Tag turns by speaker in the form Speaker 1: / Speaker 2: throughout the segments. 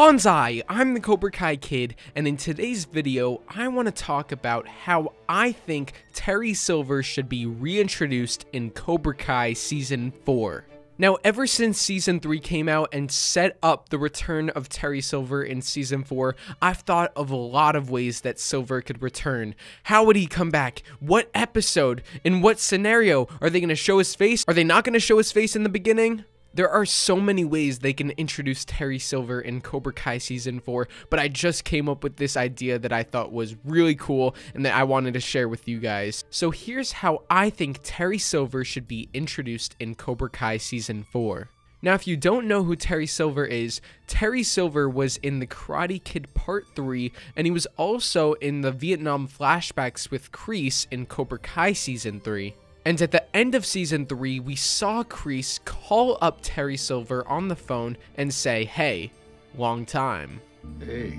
Speaker 1: Bonsai! I'm the Cobra Kai Kid, and in today's video, I want to talk about how I think Terry Silver should be reintroduced in Cobra Kai Season 4. Now, ever since Season 3 came out and set up the return of Terry Silver in Season 4, I've thought of a lot of ways that Silver could return. How would he come back? What episode? In what scenario? Are they going to show his face? Are they not going to show his face in the beginning? There are so many ways they can introduce Terry Silver in Cobra Kai Season 4, but I just came up with this idea that I thought was really cool and that I wanted to share with you guys. So here's how I think Terry Silver should be introduced in Cobra Kai Season 4. Now, if you don't know who Terry Silver is, Terry Silver was in the Karate Kid Part 3, and he was also in the Vietnam flashbacks with Kreese in Cobra Kai Season 3. And at the end of Season 3, we saw Kreese call up Terry Silver on the phone and say, "Hey, long time."
Speaker 2: Hey,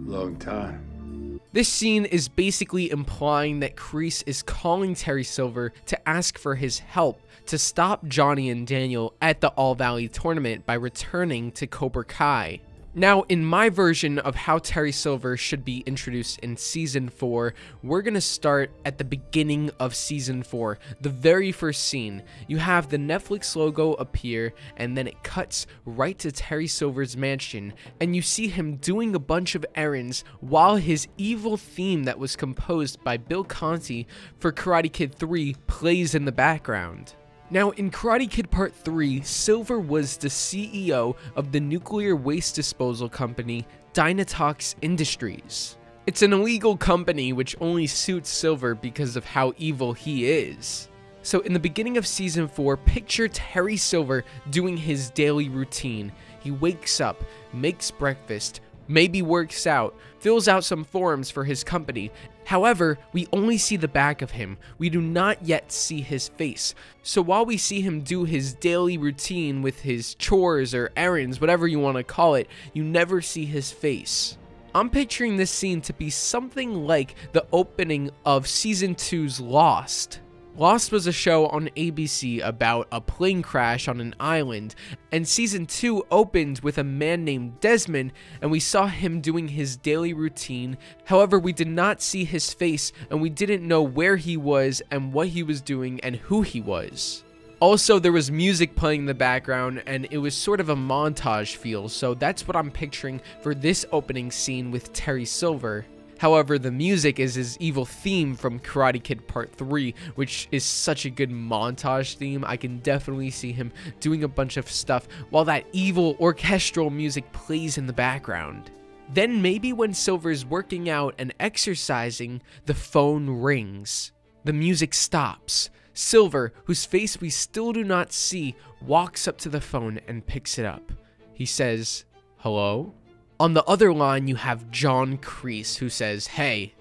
Speaker 2: long time.
Speaker 1: This scene is basically implying that Kreese is calling Terry Silver to ask for his help to stop Johnny and Daniel at the All Valley tournament by returning to Cobra Kai. Now, in my version of how Terry Silver should be introduced in Season 4, we're going to start at the beginning of Season 4, the very first scene. You have the Netflix logo appear, and then it cuts right to Terry Silver's mansion, and you see him doing a bunch of errands while his evil theme that was composed by Bill Conti for Karate Kid 3 plays in the background. Now, in Karate Kid Part 3, Silver was the CEO of the nuclear waste disposal company, Dynatox Industries. It's an illegal company which only suits Silver because of how evil he is. So in the beginning of Season 4, picture Terry Silver doing his daily routine. He wakes up, makes breakfast, maybe works out, fills out some forms for his company. However, we only see the back of him. We do not yet see his face. So while we see him do his daily routine with his chores or errands, whatever you want to call it, you never see his face. I'm picturing this scene to be something like the opening of Season 2's Lost. Lost was a show on ABC about a plane crash on an island, and Season 2 opened with a man named Desmond, and we saw him doing his daily routine. However, we did not see his face, and we didn't know where he was and what he was doing and who he was. Also, there was music playing in the background, and it was sort of a montage feel, so that's what I'm picturing for this opening scene with Terry Silver. However, the music is his evil theme from Karate Kid Part 3, which is such a good montage theme. I can definitely see him doing a bunch of stuff while that evil orchestral music plays in the background. Then maybe when Silver's working out and exercising, the phone rings. The music stops. Silver, whose face we still do not see, walks up to the phone and picks it up. He says, "Hello?" On the other line, you have John Kreese, who says, "Hey,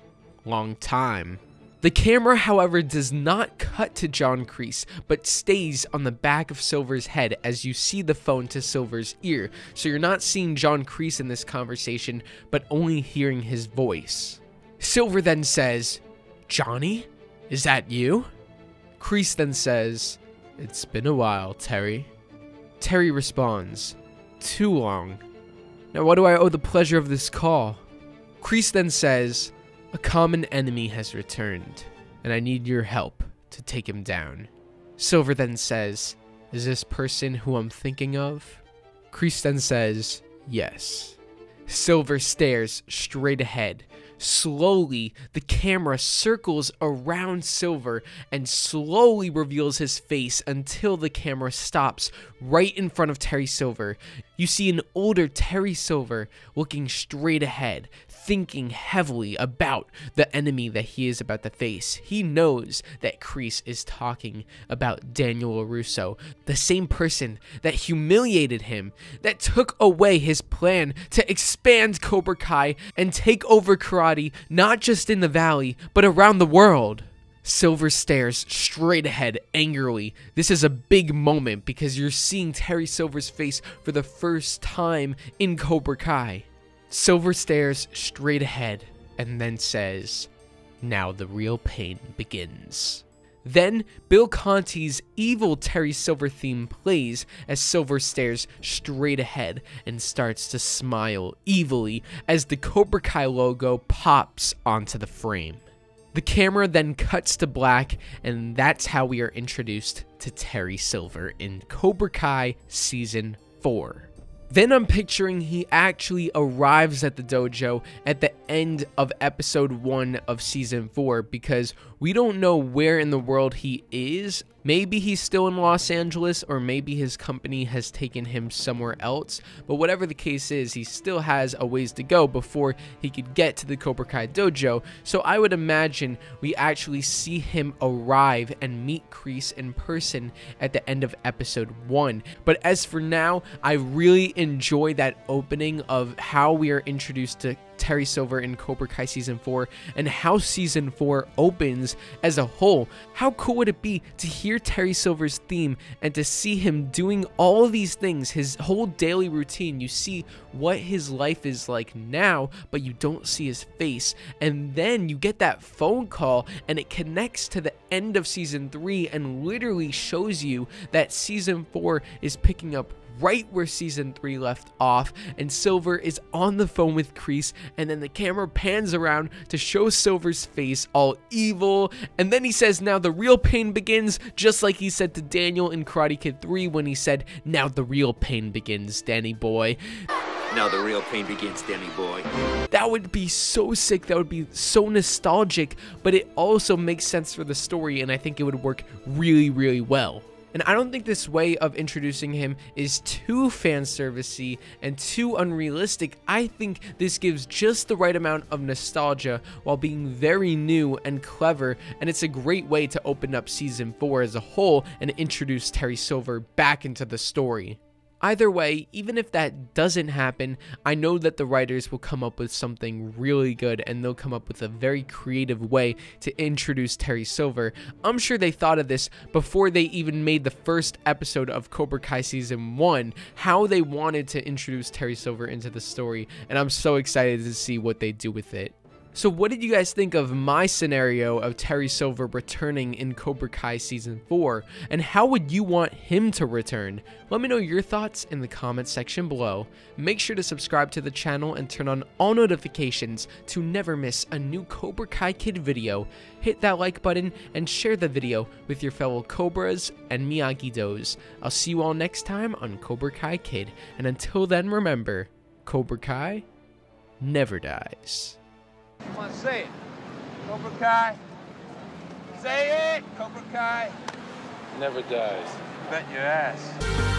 Speaker 1: long time." The camera, however, does not cut to John Kreese, but stays on the back of Silver's head as you see the phone to Silver's ear. So you're not seeing John Kreese in this conversation, but only hearing his voice. Silver then says, "Johnny, is that you?" Kreese then says, "It's been a while, Terry." Terry responds, "Too long. Now, why do I owe the pleasure of this call?" Kreese then says, "A common enemy has returned, and I need your help to take him down." Silver then says, "Is this person who I'm thinking of?" Kreese then says, "Yes." Silver stares straight ahead. Slowly, the camera circles around Silver and slowly reveals his face until the camera stops right in front of Terry Silver. You see an older Terry Silver looking straight ahead, thinking heavily about the enemy that he is about to face. He knows that Kreese is talking about Daniel LaRusso, the same person that humiliated him, that took away his plan to expand Cobra Kai and take over karate, not just in the valley, but around the world. Silver stares straight ahead angrily. This is a big moment because you're seeing Terry Silver's face for the first time in Cobra Kai. Silver stares straight ahead and then says, "Now the real pain begins." Then, Bill Conti's evil Terry Silver theme plays as Silver stares straight ahead and starts to smile evilly as the Cobra Kai logo pops onto the frame. The camera then cuts to black, and that's how we are introduced to Terry Silver in Cobra Kai Season 4. Then I'm picturing he actually arrives at the dojo at the end of episode 1 of season 4 because we don't know where in the world he is. Maybe he's still in Los Angeles, or maybe his company has taken him somewhere else. But whatever the case is, he still has a ways to go before he could get to the Cobra Kai dojo. So I would imagine we actually see him arrive and meet Kreese in person at the end of episode 1. But as for now, I really enjoy that opening of how we are introduced to Terry Silver in Cobra Kai Season 4 and how Season 4 opens as a whole. How cool would it be to hear Terry Silver's theme and to see him doing all of these things, his whole daily routine? You see what his life is like now, but you don't see his face. And then you get that phone call and it connects to the end of Season 3 and literally shows you that Season 4 is picking up right where Season 3 left off, and Silver is on the phone with Kreese, and then the camera pans around to show Silver's face all evil, and then he says, "Now the real pain begins," just like he said to Daniel in Karate Kid 3 when he said, "Now the real pain begins, Danny boy."
Speaker 3: Now the real pain begins, Danny boy.
Speaker 1: That would be so sick, that would be so nostalgic, but it also makes sense for the story, and I think it would work really, really well. And I don't think this way of introducing him is too fan servicey and too unrealistic. I think this gives just the right amount of nostalgia while being very new and clever, and it's a great way to open up Season 4 as a whole and introduce Terry Silver back into the story. Either way, even if that doesn't happen, I know that the writers will come up with something really good, and they'll come up with a very creative way to introduce Terry Silver. I'm sure they thought of this before they even made the first episode of Cobra Kai Season 1, how they wanted to introduce Terry Silver into the story, and I'm so excited to see what they do with it. So what did you guys think of my scenario of Terry Silver returning in Cobra Kai Season 4? And how would you want him to return? Let me know your thoughts in the comment section below. Make sure to subscribe to the channel and turn on all notifications to never miss a new Cobra Kai Kid video. Hit that like button and share the video with your fellow Cobras and Miyagi-Dos. I'll see you all next time on Cobra Kai Kid. And until then, remember, Cobra Kai never dies.
Speaker 4: Come on, say it. Cobra Kai. Say it. Cobra Kai
Speaker 2: Never dies.
Speaker 4: Bet your ass.